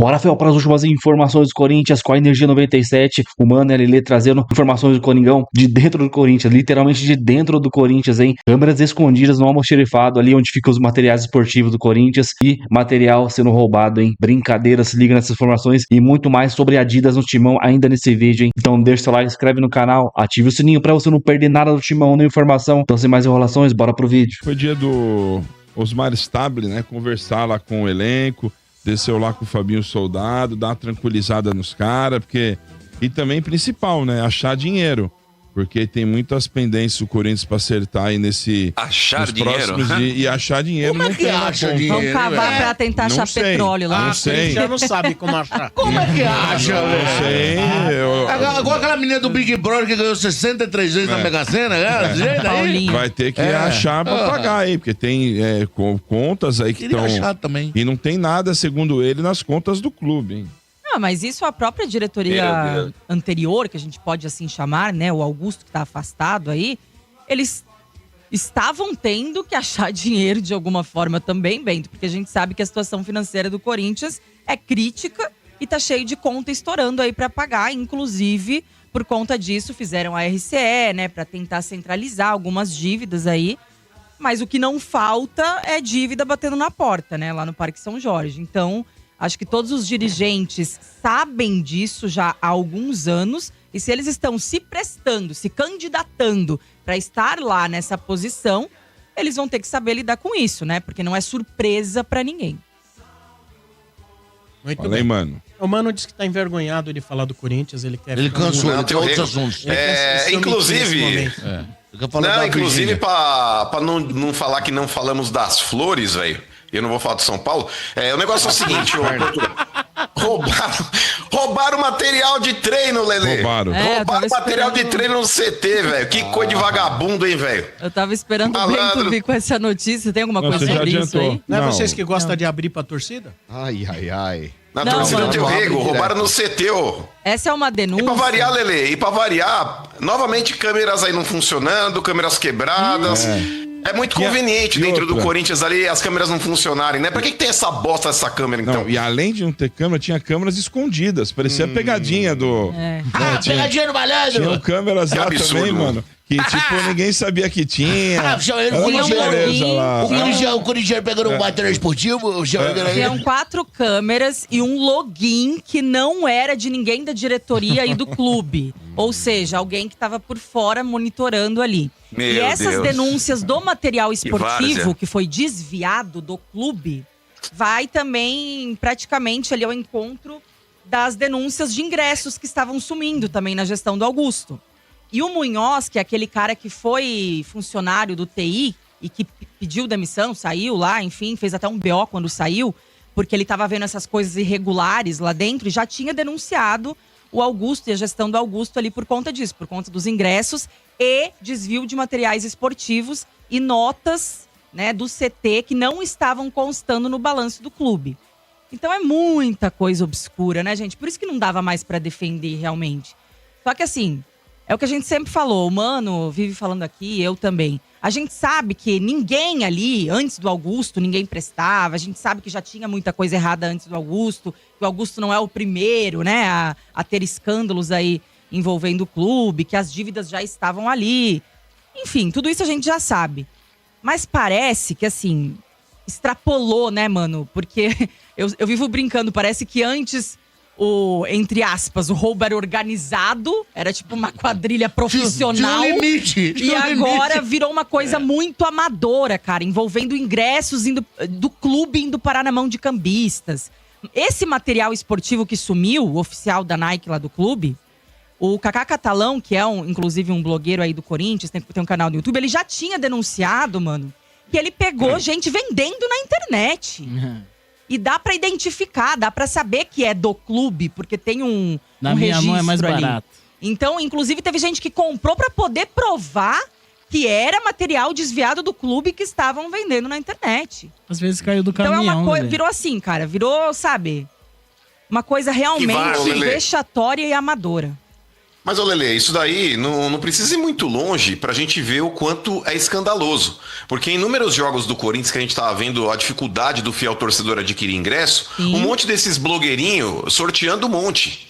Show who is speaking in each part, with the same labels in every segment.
Speaker 1: Bora, Fel, para as últimas informações do Corinthians com a Energia 97. O Mano e a Lelê trazendo informações do Coringão de dentro do Corinthians, literalmente de dentro do Corinthians, hein? Câmeras escondidas no almoxerifado, ali onde ficam os materiais esportivos do Corinthians e material sendo roubado, hein? Brincadeira, se liga nessas informações e muito mais sobre Adidas no Timão ainda nesse vídeo, hein? Então deixa seu like, inscreve no canal, ative o sininho para você não perder nada do Timão, nem informação. Então sem mais enrolações, bora pro vídeo.
Speaker 2: Foi dia do Osmar Stable, né? Conversar lá com o elenco. Desceu lá com o Fabinho Soldado, dar uma tranquilizada nos caras, porque... E também, principal, né? Achar dinheiro. Porque tem muitas pendências o Corinthians pra acertar aí nesse...
Speaker 3: Achar dinheiro?
Speaker 2: E achar dinheiro
Speaker 4: Como
Speaker 2: não
Speaker 4: é que
Speaker 2: tem
Speaker 4: acha dinheiro?
Speaker 5: Vamos cavar pra tentar
Speaker 2: Não
Speaker 5: achar
Speaker 2: sei.
Speaker 5: petróleo lá.
Speaker 2: Não sei.
Speaker 4: Já não sabe como achar. Como é que acha,
Speaker 2: Não
Speaker 4: velho?
Speaker 2: sei.
Speaker 4: Igual aquela menina do Big Brother que ganhou 63 vezes na Mega Sena, né? Desse jeito aí.
Speaker 5: Paulinho.
Speaker 2: Vai ter que achar pra pagar aí, porque tem contas aí que
Speaker 4: Queria
Speaker 2: estão...
Speaker 4: achar também.
Speaker 2: E não tem nada, segundo ele, nas contas do clube, hein?
Speaker 5: Ah, mas isso a própria
Speaker 3: Meu
Speaker 5: diretoria
Speaker 3: Deus.
Speaker 5: anterior, que a gente pode assim chamar, né? O Augusto que tá afastado aí, eles estavam tendo que achar dinheiro de alguma forma também, Bento, porque a gente sabe que a situação financeira do Corinthians é crítica e tá cheio de conta estourando aí pra pagar, inclusive por conta disso fizeram a RCE, né, pra tentar centralizar algumas dívidas aí. Mas o que não falta é dívida batendo na porta, né, lá no Parque São Jorge. Então, acho que todos os dirigentes sabem disso já há alguns anos. E se eles estão se prestando, se candidatando para estar lá nessa posição, eles vão ter que saber lidar com isso, né? Porque não é surpresa para ninguém.
Speaker 6: Muito
Speaker 2: Fala aí,
Speaker 6: bem.
Speaker 2: mano.
Speaker 6: O Mano disse que tá envergonhado de falar do Corinthians, ele quer...
Speaker 4: Ele
Speaker 6: ficar
Speaker 4: cansou,
Speaker 6: no-
Speaker 4: ele tem outros
Speaker 3: Rego.
Speaker 4: assuntos.
Speaker 6: Ele quer se omitir
Speaker 3: Inclusive-
Speaker 6: nesse momento.
Speaker 4: Eu quero falar
Speaker 3: Não,
Speaker 4: da
Speaker 3: inclusive,
Speaker 4: Virgínia.
Speaker 3: pra não falar que não falamos das flores, velho. Eu não vou falar de São Paulo. O negócio é o seguinte, roubaram material de treino, Lelê.
Speaker 2: Roubaram.
Speaker 5: É, eu tava
Speaker 3: Roubaram material de
Speaker 5: esperando-
Speaker 3: treino no CT, velho. Que coisa de vagabundo, hein, velho.
Speaker 5: Eu tava esperando o
Speaker 3: Malandro.
Speaker 5: Bento vir com essa notícia. Tem alguma
Speaker 2: Não,
Speaker 5: coisa
Speaker 2: você já
Speaker 5: sobre isso
Speaker 2: adiantou.
Speaker 5: aí?
Speaker 6: Não é
Speaker 2: Não.
Speaker 6: vocês que gostam de abrir pra torcida?
Speaker 4: Ai, ai, ai.
Speaker 3: Na
Speaker 5: Não,
Speaker 3: torcida
Speaker 5: mano.
Speaker 3: do Teu
Speaker 4: Abre
Speaker 3: Rego,
Speaker 4: direto.
Speaker 3: roubaram no CT, ô.
Speaker 5: Essa é uma denúncia.
Speaker 3: E pra variar, Lelê, novamente câmeras aí não funcionando, câmeras quebradas. É muito conveniente
Speaker 2: E
Speaker 3: dentro do
Speaker 2: outra?
Speaker 3: Corinthians ali as câmeras não funcionarem, né? Pra que tem essa bosta dessa câmera, então?
Speaker 2: Não, e além de não ter câmera, tinha câmeras escondidas. Parecia a pegadinha do...
Speaker 5: É.
Speaker 4: Pegadinha no malandro!
Speaker 2: Tinham câmeras lá
Speaker 3: absurdo,
Speaker 2: também,
Speaker 3: mano.
Speaker 2: mano. Que, tipo, ninguém sabia que tinha. Era uma
Speaker 4: Tinha um
Speaker 2: beleza
Speaker 5: login,
Speaker 2: lá.
Speaker 4: O Corinthians pegando um material esportivo,
Speaker 5: Tinham 4 câmeras e um login que não era de ninguém da diretoria e do clube. Ou seja, alguém que estava por fora monitorando ali.
Speaker 3: Meu
Speaker 5: e essas
Speaker 3: Deus.
Speaker 5: denúncias do material esportivo,
Speaker 3: várzea.
Speaker 5: que foi desviado do clube, vai também praticamente ali ao encontro das denúncias de ingressos que estavam sumindo também na gestão do Augusto. E o Munhoz, que é aquele cara que foi funcionário do TI e que pediu demissão, saiu lá, enfim, fez até um BO quando saiu, porque ele estava vendo essas coisas irregulares lá dentro e já tinha denunciado o Augusto e a gestão do Augusto ali por conta disso, por conta dos ingressos e desvio de materiais esportivos e notas, né, do CT que não estavam constando no balanço do clube. Então é muita coisa obscura, né, gente? Por isso que não dava mais para defender realmente. Só que assim, é o que a gente sempre falou, o Mano vive falando aqui, eu também. A gente sabe que ninguém ali, antes do Augusto, ninguém prestava. A gente sabe que já tinha muita coisa errada antes do Augusto. Que o Augusto não é o primeiro, né, a ter escândalos aí envolvendo o clube. Que as dívidas já estavam ali. Enfim, tudo isso a gente já sabe. Mas parece que, assim, extrapolou, né, mano? Porque eu vivo brincando, parece que antes... entre aspas, o roubo era organizado, era tipo uma quadrilha profissional.
Speaker 4: Tinha um limite.
Speaker 5: E agora virou uma coisa muito amadora, cara, envolvendo ingressos do clube indo parar na mão de cambistas. Esse material esportivo que sumiu, o oficial da Nike lá do clube, o Kaká Catalão, que é inclusive um blogueiro aí do Corinthians, tem um canal no YouTube, ele já tinha denunciado, mano, que ele pegou gente vendendo na internet. E dá pra identificar, dá pra saber que é do clube, porque tem um
Speaker 7: Na
Speaker 5: um
Speaker 7: minha mão é mais
Speaker 5: registro ali.
Speaker 7: barato.
Speaker 5: Então, inclusive, teve gente que comprou pra poder provar que era material desviado do clube que estavam vendendo na internet.
Speaker 7: Às vezes caiu do
Speaker 5: Então
Speaker 7: caminhão.
Speaker 5: é uma coisa,
Speaker 7: né?
Speaker 5: virou assim, cara, virou, sabe, uma coisa realmente
Speaker 3: Lelê.
Speaker 5: vexatória e amadora.
Speaker 3: Mas, ô Lele, isso daí não precisa ir muito longe pra gente ver o quanto é escandaloso. Porque em inúmeros jogos do Corinthians que a gente tava vendo a dificuldade do fiel torcedor adquirir ingresso, um monte desses blogueirinhos sorteando um monte.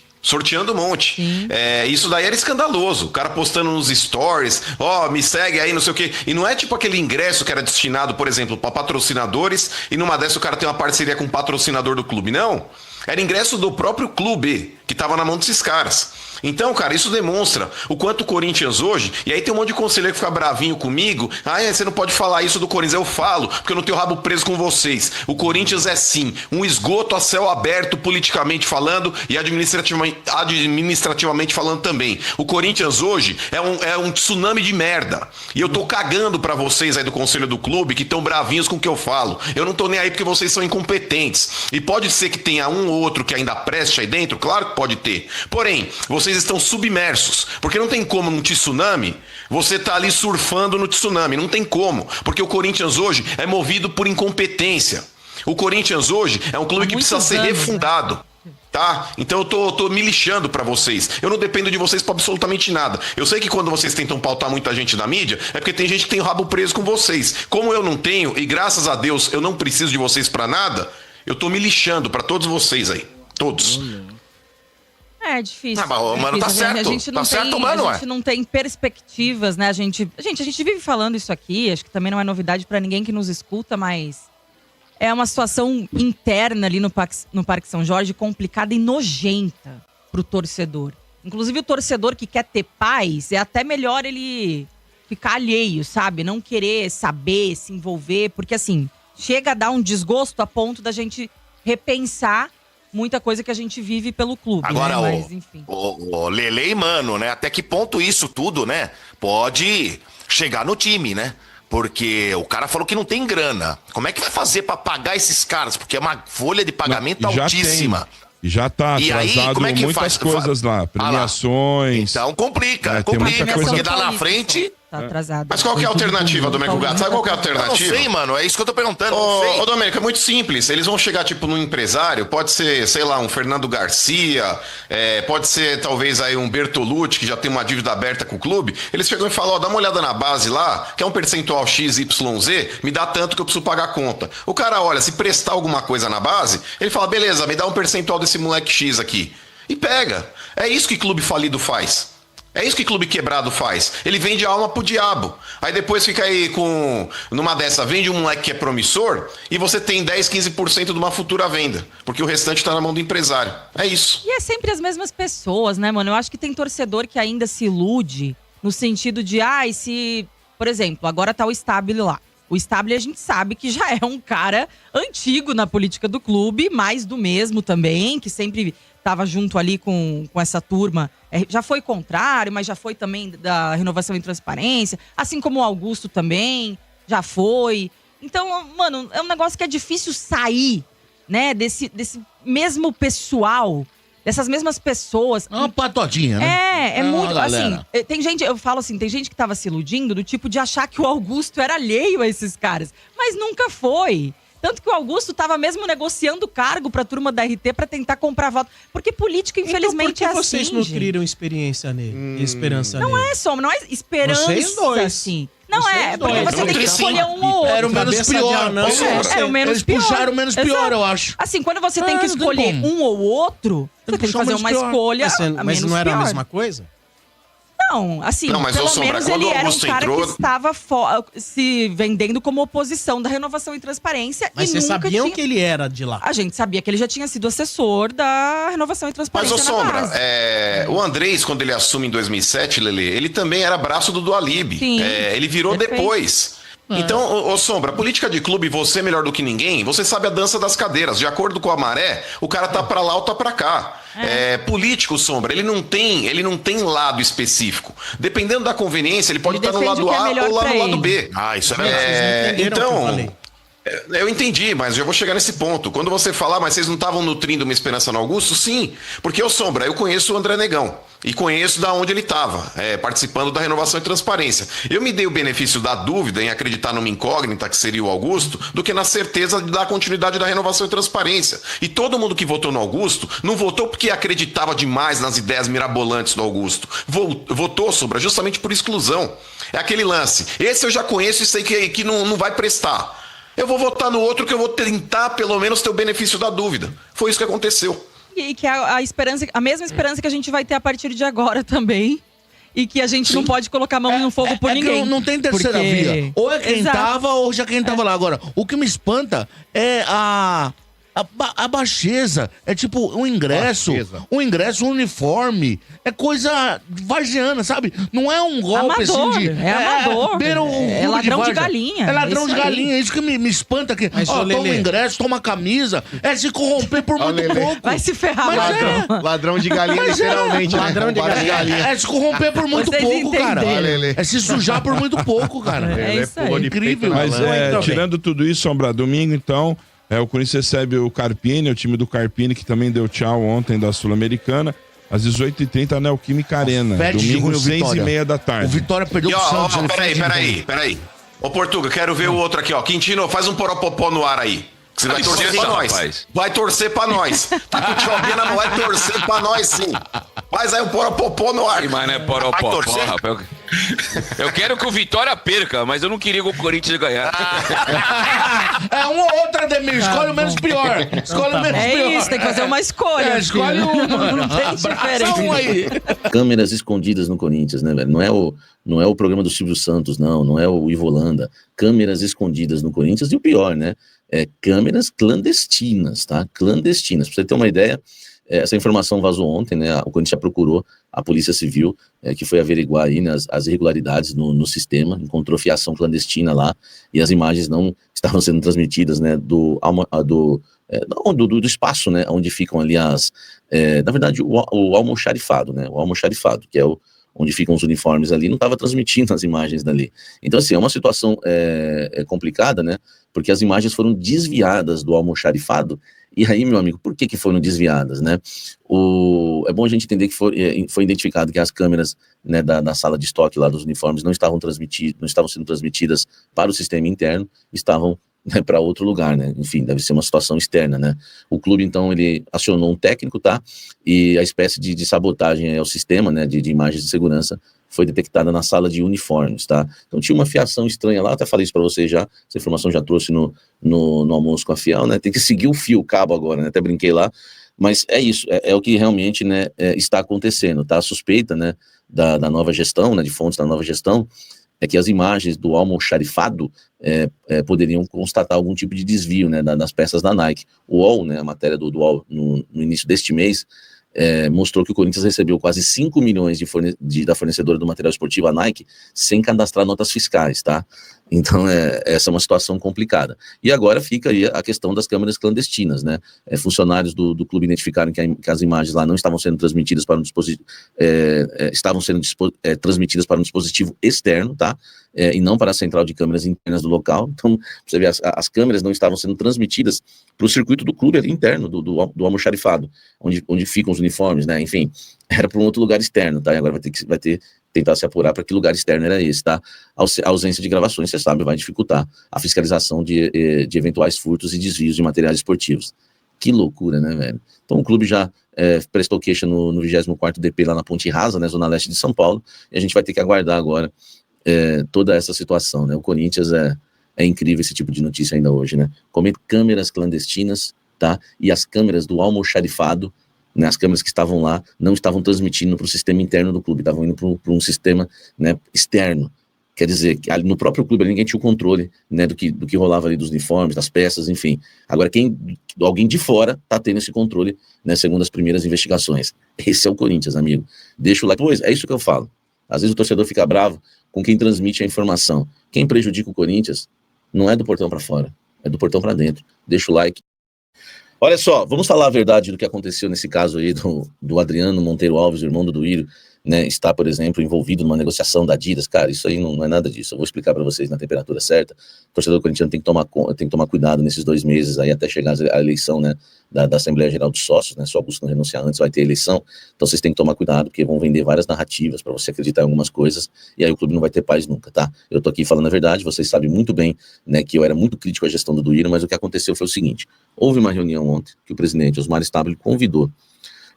Speaker 3: Isso daí era escandaloso. O cara postando nos stories, me segue aí, não sei o quê. E não é tipo aquele ingresso que era destinado, por exemplo, para patrocinadores, e numa dessa o cara tem uma parceria com um patrocinador do clube. Não. Era ingresso do próprio clube, que tava na mão desses caras. Então, cara, isso demonstra o quanto o Corinthians hoje... E aí tem um monte de conselheiro que fica bravinho comigo. Você não pode falar isso do Corinthians. Eu falo, porque eu não tenho rabo preso com vocês. O Corinthians é, sim, um esgoto a céu aberto, politicamente falando, e administrativamente falando também. O Corinthians hoje é um tsunami de merda. E eu tô cagando pra vocês aí do conselho do clube, que estão bravinhos com o que eu falo. Eu não tô nem aí porque vocês são incompetentes. E pode ser que tenha um ou outro que ainda preste aí dentro, claro que pode ter. Porém, vocês estão submersos, porque não tem como num tsunami você tá ali surfando no tsunami, não tem como, porque o Corinthians hoje é movido por incompetência. O Corinthians hoje é um clube que precisa ser refundado. Tá? Então eu tô me lixando pra vocês. Eu não dependo de vocês pra absolutamente nada. Eu sei que quando vocês tentam pautar muita gente na mídia, é porque tem gente que tem o rabo preso com vocês. Como eu não tenho, e graças a Deus eu não preciso de vocês pra nada, eu tô me lixando pra todos vocês aí. Todos.
Speaker 5: É difícil.
Speaker 3: Mano, tá certo.
Speaker 5: A gente não a gente não tem perspectivas, né? A gente vive falando isso aqui, acho que também não é novidade pra ninguém que nos escuta, mas é uma situação interna ali no Parque São Jorge complicada e nojenta pro torcedor. Inclusive o torcedor que quer ter paz, é até melhor ele ficar alheio, sabe? Não querer saber, se envolver, porque assim, chega a dar um desgosto a ponto da gente repensar muita coisa que a gente vive pelo clube.
Speaker 7: Agora,
Speaker 5: né? Mas, enfim.
Speaker 7: o Lele e Mano, né? Até que ponto isso tudo, né? Pode chegar no time, né? Porque o cara falou que não tem grana. Como é que vai fazer pra pagar esses caras? Porque é uma folha de pagamento altíssima.
Speaker 2: Já tá atrasado
Speaker 7: como é que
Speaker 2: muitas
Speaker 7: faz?
Speaker 2: coisas lá, premiações.
Speaker 7: Então complica,
Speaker 2: tem muita coisa.
Speaker 7: porque lá na frente...
Speaker 5: Tá atrasado.
Speaker 3: Mas qual que é a alternativa, Domênico Gato? Sabe qual que é a alternativa?
Speaker 7: Eu não sei, mano. É isso que eu tô perguntando. Ô,
Speaker 3: Domênico, é muito simples. Eles vão chegar, tipo, num empresário. Pode ser, sei lá, um Fernando Garcia. Pode ser, talvez, aí um Bertolucci, que já tem uma dívida aberta com o clube. Eles chegam e falam, dá uma olhada na base lá, que é um percentual XYZ, me dá tanto que eu preciso pagar a conta. O cara olha, se prestar alguma coisa na base, ele fala, beleza, me dá um percentual desse moleque X aqui. E pega. É isso que clube falido faz. É isso que clube quebrado faz. Ele vende a alma pro diabo. Aí depois fica aí numa dessa, vende um moleque que é promissor e você tem 10, 15% de uma futura venda. Porque o restante tá na mão do empresário. É isso.
Speaker 5: E é sempre as mesmas pessoas, né, mano? Eu acho que tem torcedor que ainda se ilude no sentido de, se... Por exemplo, agora tá o Stabile lá. O Stabile a gente sabe que já é um cara antigo na política do clube, mais do mesmo também, que sempre estava junto ali com essa turma. Já foi contrário, mas já foi também da renovação e transparência. Assim como o Augusto também, já foi. Então, mano, é um negócio que é difícil sair, né, desse mesmo pessoal, dessas mesmas pessoas.
Speaker 4: É uma patodinha, né?
Speaker 5: É muito, assim, tem gente, eu falo assim, tem gente que tava se iludindo do tipo de achar que o Augusto era alheio a esses caras. Mas nunca foi. Tanto que o Augusto tava mesmo negociando cargo pra turma da RT pra tentar comprar voto. Porque política, infelizmente,
Speaker 6: então, por que
Speaker 5: é assim,
Speaker 6: vocês nutriram experiência nele? Esperança nele?
Speaker 5: Não é só, não é esperança,
Speaker 6: Vocês dois.
Speaker 5: assim. Não
Speaker 6: Vocês
Speaker 5: é, porque
Speaker 6: dois.
Speaker 5: você tem que escolher um ou outro.
Speaker 4: Era o menos pior, não.
Speaker 5: É o menos
Speaker 4: Eles
Speaker 5: pior.
Speaker 4: puxaram o menos pior,
Speaker 5: Exato.
Speaker 4: eu acho.
Speaker 5: Assim, quando você tem que
Speaker 4: não tem
Speaker 5: escolher
Speaker 4: como.
Speaker 5: um ou outro, você tem que fazer uma escolha
Speaker 6: Mas
Speaker 5: menos
Speaker 6: não era
Speaker 5: pior.
Speaker 6: a mesma coisa?
Speaker 5: Não, assim,
Speaker 3: Não, mas,
Speaker 5: pelo
Speaker 3: ô, Sombra,
Speaker 5: menos
Speaker 3: quando
Speaker 5: ele
Speaker 3: o
Speaker 5: era um
Speaker 3: Augusto
Speaker 5: cara
Speaker 3: entrou-
Speaker 5: que estava se vendendo como oposição da renovação e transparência.
Speaker 6: Mas
Speaker 5: e
Speaker 6: vocês
Speaker 5: nunca
Speaker 6: sabiam
Speaker 5: tinha...
Speaker 6: que ele era de lá?
Speaker 5: A gente sabia que ele já tinha sido assessor da renovação e
Speaker 3: Mas,
Speaker 5: transparência
Speaker 3: ô Sombra,
Speaker 5: na base.
Speaker 3: o Andrés, quando ele assume em 2007, Lele, ele também era braço do Dualib.
Speaker 5: Sim,
Speaker 3: Ele virou
Speaker 5: perfeito.
Speaker 3: Depois. Então, ô Sombra, política de clube, você melhor do que ninguém, você sabe a dança das cadeiras. De acordo com a maré, o cara tá pra lá ou tá pra cá. Político, Sombra, ele não tem lado específico. Dependendo da conveniência, ele pode
Speaker 5: Ele
Speaker 3: estar no
Speaker 5: defende
Speaker 3: lado
Speaker 5: o que é
Speaker 3: A
Speaker 5: melhor
Speaker 3: ou lá
Speaker 5: pra
Speaker 3: no lado
Speaker 5: ele.
Speaker 3: B.
Speaker 7: Ah, isso é
Speaker 6: Vocês
Speaker 7: verdade.
Speaker 6: não entenderam o que eu
Speaker 3: Então,
Speaker 6: falei.
Speaker 3: Eu entendi, mas eu vou chegar nesse ponto. Quando você falar, mas vocês não estavam nutrindo uma esperança no Augusto? Sim, porque Sombra, eu conheço o André Negão e conheço da onde ele estava, participando da renovação e transparência. Eu me dei o benefício da dúvida em acreditar numa incógnita que seria o Augusto, do que na certeza da continuidade da renovação e transparência. E todo mundo que votou no Augusto não votou porque acreditava demais nas ideias mirabolantes do Augusto. Votou, Sombra, justamente por exclusão. É aquele lance. Esse eu já conheço e sei que não vai prestar. Eu vou votar no outro que eu vou tentar, pelo menos, ter o benefício da dúvida. Foi isso que aconteceu.
Speaker 5: E que a esperança, a mesma esperança que a gente vai ter a partir de agora também. E que a gente não pode colocar a mão no fogo por ninguém.
Speaker 4: Não tem terceira via. Ou é quem tava, ou já quem tava lá. Agora, o que me espanta é a baixeza. É tipo um ingresso, um uniforme. É coisa varziana, sabe? Não é um golpe
Speaker 5: amador,
Speaker 4: assim de...
Speaker 5: amador.
Speaker 4: É
Speaker 5: ladrão de galinha.
Speaker 4: É ladrão de galinha. É isso que me espanta aqui. Toma um ingresso, toma camisa. É se corromper por muito pouco.
Speaker 5: Vai se ferrar,
Speaker 4: ladrão.
Speaker 8: Ladrão de galinha, literalmente.
Speaker 6: Ladrão de galinha.
Speaker 4: É se corromper por muito pouco, cara. É se sujar por muito pouco, cara.
Speaker 5: É isso aí.
Speaker 4: Incrível.
Speaker 2: Mas tirando tudo isso, Sombra, domingo então, o Corinthians recebe o Carpini, o time do Carpini, que também deu tchau ontem da Sul-Americana, às 18h30 na Neoquímica Arena. Domingo, 6h30 da tarde.
Speaker 4: O Vitória perdeu o Santos.
Speaker 3: Peraí. Ô, Portuga, quero ver o outro aqui, ó. Quintino, faz um poropopó no ar aí. Você vai torcer pra nós. Rapaz. Vai torcer pra nós. Tá com o Tchobina, não vai torcer pra nós, sim. Faz aí um poropopó no ar.
Speaker 9: Mas não é poropopó, rapaz. Eu quero que o Vitória perca, mas eu não queria que o Corinthians ganhar.
Speaker 4: É uma ou outra, Ademir. Escolhe o menos pior. Escolhe o menos pior.
Speaker 5: É isso, tem que fazer uma escolha.
Speaker 4: Escolhe um.
Speaker 5: Não tem diferença.
Speaker 4: Aí.
Speaker 10: Câmeras escondidas no Corinthians, né, velho? Não é o programa do Silvio Santos, não é o Ivo Holanda. Câmeras escondidas no Corinthians e o pior, né? Câmeras clandestinas, tá? Clandestinas. Pra você ter uma ideia, essa informação vazou ontem, né? O Corinthians já procurou a Polícia Civil, que foi averiguar aí, né, as irregularidades no sistema, encontrou fiação clandestina lá, e as imagens não estavam sendo transmitidas, né, do espaço, né, onde ficam ali na verdade, o almoxarifado, né? O almoxarifado, que é onde ficam os uniformes ali, não estava transmitindo as imagens dali. Então, assim, é uma situação complicada, né? Porque as imagens foram desviadas do almoxarifado. E aí, meu amigo, por que foram desviadas, né? É bom a gente entender que foi identificado que as câmeras, né, da sala de estoque lá dos uniformes não estavam sendo transmitidas para o sistema interno, estavam, né, para outro lugar, né? Enfim, deve ser uma situação externa, né? O clube, então, ele acionou um técnico, tá? E a espécie de sabotagem ao sistema, né, de imagens de segurança foi detectada na sala de uniformes, tá? Então tinha uma fiação estranha lá, até falei isso para você já, essa informação já trouxe no almoço com a Fiel, né? Tem que seguir o cabo agora, né? Até brinquei lá, mas é isso, é o que realmente, né, está acontecendo, tá? A suspeita, né, da nova gestão, né, de fontes da nova gestão, é que as imagens do almoxarifado poderiam constatar algum tipo de desvio, né, das peças da Nike. O UOL, né, a matéria do UOL no início deste mês, mostrou que o Corinthians recebeu quase 5 milhões da fornecedora do material esportivo, a Nike, sem cadastrar notas fiscais, tá? Então, essa é uma situação complicada. E agora fica aí a questão das câmeras clandestinas, né? Funcionários do clube identificaram que as imagens lá não estavam sendo transmitidas para um dispositivo, transmitidas para um dispositivo externo, tá? E não para a central de câmeras internas do local. Então, você vê, as câmeras não estavam sendo transmitidas para o circuito do clube ali interno, do almoxarifado, onde ficam os uniformes, né? Enfim, era para um outro lugar externo, tá? E agora vai ter tentar se apurar para que lugar externo era esse, tá? A ausência de gravações, você sabe, vai dificultar a fiscalização de eventuais furtos e desvios de materiais esportivos. Que loucura, né, velho? Então o clube já prestou queixa no 24º DP lá na Ponte Rasa, né, zona leste de São Paulo, e a gente vai ter que aguardar agora toda essa situação, né? O Corinthians é incrível esse tipo de notícia ainda hoje, né? Como câmeras clandestinas, tá? E as câmeras do almoxarifado, né, as câmeras que estavam lá não estavam transmitindo para o sistema interno do clube, estavam indo para um sistema, né, externo. Quer dizer, que no próprio clube ninguém tinha o controle, né, do que rolava ali dos uniformes, das peças, enfim. Agora, alguém de fora está tendo esse controle, né, segundo as primeiras investigações. Esse é o Corinthians, amigo. Deixa o like. Pois, é isso que eu falo. Às vezes o torcedor fica bravo com quem transmite a informação. Quem prejudica o Corinthians não é do portão para fora, é do portão para dentro. Deixa o like. Olha só, vamos falar a verdade do que aconteceu nesse caso aí do Adriano Monteiro Alves, o irmão do Duírio, né, está, por exemplo, envolvido numa negociação da Adidas. Cara, isso aí não é nada disso. Eu vou explicar para vocês na temperatura certa. O torcedor corintiano tem que tomar cuidado nesses 2 meses aí até chegar a eleição, né, da Assembleia Geral dos Sócios, né? Se o Augusto não renunciar antes, vai ter eleição. Então vocês têm que tomar cuidado, porque vão vender várias narrativas para você acreditar em algumas coisas, e aí o clube não vai ter paz nunca, tá? Eu tô aqui falando a verdade, vocês sabem muito bem, né, que eu era muito crítico à gestão do Duírio, mas o que aconteceu foi o seguinte: houve uma reunião ontem que o presidente Osmar Stabile convidou,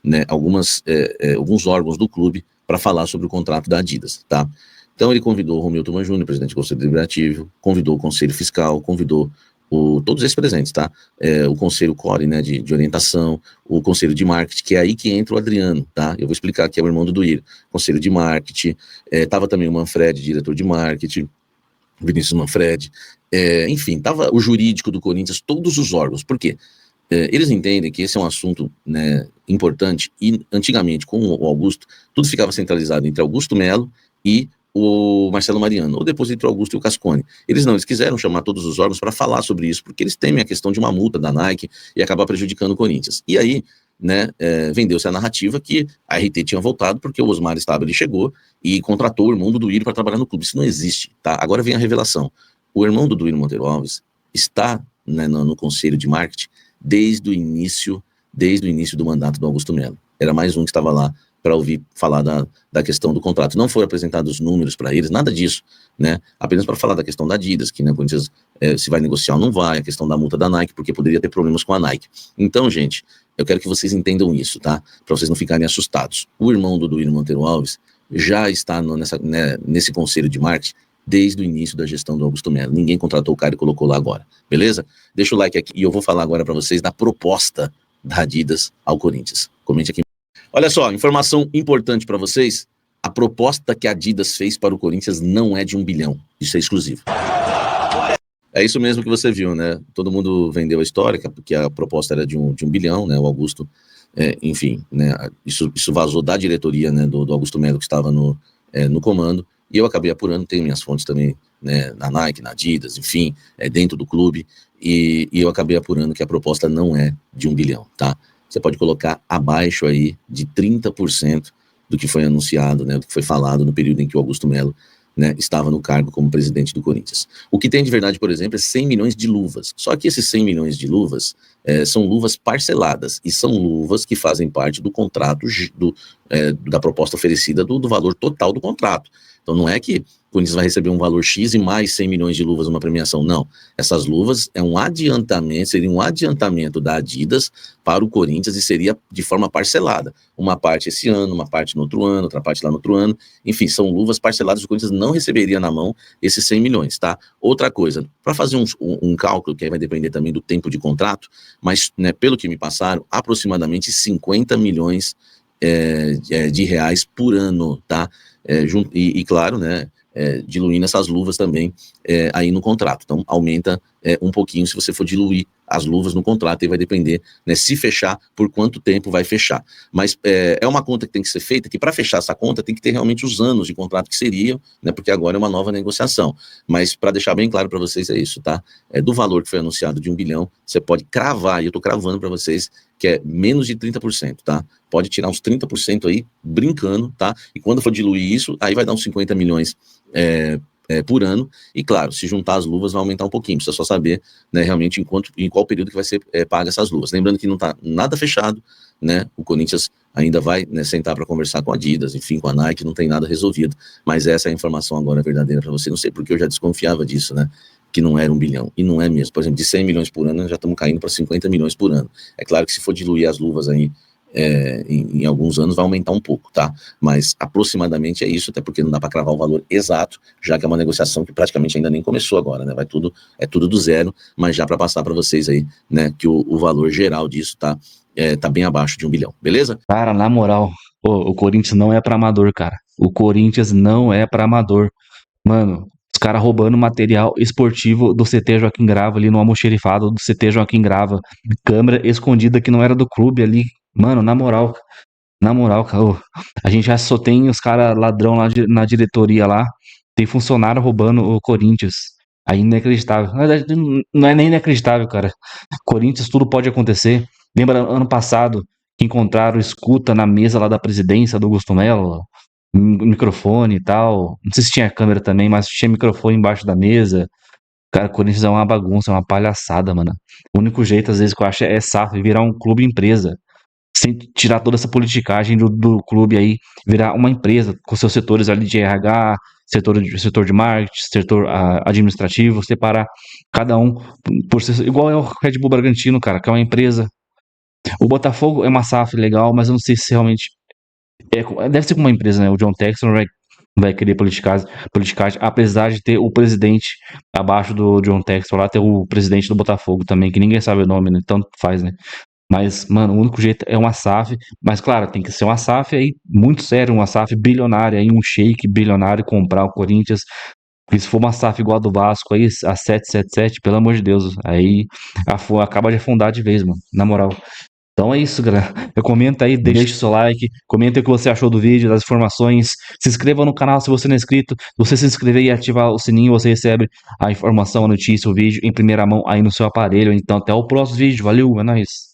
Speaker 10: né, alguns órgãos do clube para falar sobre o contrato da Adidas, tá? Então ele convidou o Romeu Tuman Júnior, presidente do Conselho Deliberativo, convidou o Conselho Fiscal, convidou todos esses presentes, tá? O Conselho Core, né, de orientação, o Conselho de Marketing, que é aí que entra o Adriano, tá? Eu vou explicar que é o irmão do Duírio. Conselho de Marketing, tava também o Manfred, diretor de Marketing, Vinícius Manfred, enfim, tava o jurídico do Corinthians, todos os órgãos. Por quê? Eles entendem que esse é um assunto, né, importante, e antigamente, com o Augusto, tudo ficava centralizado entre Augusto Melo e o Marcelo Mariano, ou depois entre o Augusto e o Cascone. Eles quiseram chamar todos os órgãos para falar sobre isso, porque eles temem a questão de uma multa da Nike e acabar prejudicando o Corinthians. E aí, né, vendeu-se a narrativa que a RT tinha voltado porque o Osmar Stabile chegou e contratou o irmão do Duírio para trabalhar no clube. Isso não existe, tá? Agora vem a revelação. O irmão do Duírio Monteiro Alves está, né, no Conselho de Marketing desde o início do mandato do Augusto Melo. Era mais um que estava lá para ouvir falar da questão do contrato. Não foram apresentados números para eles, nada disso, né? Apenas para falar da questão da Adidas, que, né, o Corinthians, se vai negociar ou não vai, a questão da multa da Nike, porque poderia ter problemas com a Nike. Então, gente, eu quero que vocês entendam isso, tá? Para vocês não ficarem assustados. O irmão do Duírio Monteiro Alves já está nesse conselho de marketing desde o início da gestão do Augusto Melo. Ninguém contratou o cara e colocou lá agora, beleza? Deixa o like aqui e eu vou falar agora para vocês da proposta da Adidas ao Corinthians. Comente aqui. Olha só, informação importante para vocês: a proposta que a Adidas fez para o Corinthians não é de 1 bilhão, isso é exclusivo. É isso mesmo que você viu, né? Todo mundo vendeu a história, que a proposta era de 1 bilhão, né? O Augusto, enfim, né? Isso vazou da diretoria, né, do Augusto Melo, que estava no comando, e eu acabei apurando, tenho minhas fontes também, né, na Nike, na Adidas, enfim, dentro do clube, e eu acabei apurando que a proposta não é de 1 bilhão, tá? Você pode colocar abaixo aí de 30% do que foi anunciado, né, do que foi falado no período em que o Augusto Melo, né, estava no cargo como presidente do Corinthians. O que tem de verdade, por exemplo, é 100 milhões de luvas. Só que esses 100 milhões de luvas são luvas parceladas, e são luvas que fazem parte do contrato, da proposta oferecida do valor total do contrato. Então não é que o Corinthians vai receber um valor X e mais 100 milhões de luvas numa premiação, não. Essas luvas seria um adiantamento da Adidas para o Corinthians, e seria de forma parcelada. Uma parte esse ano, uma parte no outro ano, outra parte lá no outro ano. Enfim, são luvas parceladas, o Corinthians não receberia na mão esses 100 milhões, tá? Outra coisa, para fazer um cálculo, que aí vai depender também do tempo de contrato, mas, né, pelo que me passaram, aproximadamente 50 milhões de reais por ano, tá? E claro, né, diluindo essas luvas também aí no contrato. Então aumenta um pouquinho se você for diluir as luvas no contrato, e vai depender, né, se fechar, por quanto tempo vai fechar. Mas é uma conta que tem que ser feita, que para fechar essa conta tem que ter realmente os anos de contrato que seriam, né, porque agora é uma nova negociação. Mas para deixar bem claro para vocês é isso, tá? Do valor que foi anunciado de 1 bilhão, você pode cravar, e eu tô cravando para vocês, que é menos de 30%, tá? Pode tirar uns 30% aí, brincando, tá? E quando for diluir isso, aí vai dar uns 50 milhões por ano, e claro, se juntar as luvas vai aumentar um pouquinho, precisa só saber, né, realmente em qual período que vai ser paga essas luvas. Lembrando que não está nada fechado, né, o Corinthians ainda vai, né, sentar para conversar com a Adidas, enfim, com a Nike, não tem nada resolvido, mas essa é a informação agora verdadeira para você. Não sei porque eu já desconfiava disso, né, que não era 1 bilhão, e não é mesmo. Por exemplo, de 100 milhões por ano, já estamos caindo para 50 milhões por ano. É claro que se for diluir as luvas aí, em alguns anos vai aumentar um pouco, tá? Mas aproximadamente é isso, até porque não dá para cravar o valor exato, já que é uma negociação que praticamente ainda nem começou agora, né? É tudo do zero, mas já para passar para vocês aí, né, que o valor geral disso tá bem abaixo de 1 bilhão, beleza?
Speaker 1: Cara, na moral, o Corinthians não é pra amador, cara. O Corinthians não é pra amador. Mano, os caras roubando material esportivo do CT Joaquim Grava ali no almoxerifado do CT Joaquim Grava. Câmera escondida que não era do clube ali. Mano, na moral, cara, a gente já só tem os caras ladrão lá na diretoria lá. Tem funcionário roubando o Corinthians. Aí inacreditável. Na verdade, não é nem inacreditável, cara. Corinthians, tudo pode acontecer. Lembra ano passado que encontraram escuta na mesa lá da presidência do Augusto Melo? microfone e tal. Não sei se tinha câmera também, mas tinha microfone embaixo da mesa. Cara, o Corinthians é uma bagunça, é uma palhaçada, mano. O único jeito, às vezes, que eu acho é SAF, virar um clube empresa. Sem tirar toda essa politicagem do clube aí, virar uma empresa com seus setores ali de RH, setor de marketing, setor administrativo, separar cada um por ser, igual é o Red Bull Bragantino, cara, que é uma empresa. O Botafogo é uma SAF legal, mas eu não sei se realmente deve ser como uma empresa, né? O John Texton vai querer politicagem, apesar de ter o presidente abaixo do John Texton lá, ter o presidente do Botafogo também, que ninguém sabe o nome, né? Tanto faz, né? Mas, mano, o único jeito é uma SAF. Mas, claro, tem que ser uma SAF aí muito séria, uma SAF bilionária aí, um shake bilionário comprar o Corinthians. Porque se for uma SAF igual a do Vasco aí, a 777, pelo amor de Deus, aí acaba de afundar de vez, mano, na moral. Então é isso, galera. Comenta aí, deixa o seu like, comenta o que você achou do vídeo, das informações. Se inscreva no canal se você não é inscrito. Se você se inscrever e ativar o sininho, você recebe a informação, a notícia, o vídeo em primeira mão aí no seu aparelho. Então até o próximo vídeo. Valeu, é nóis.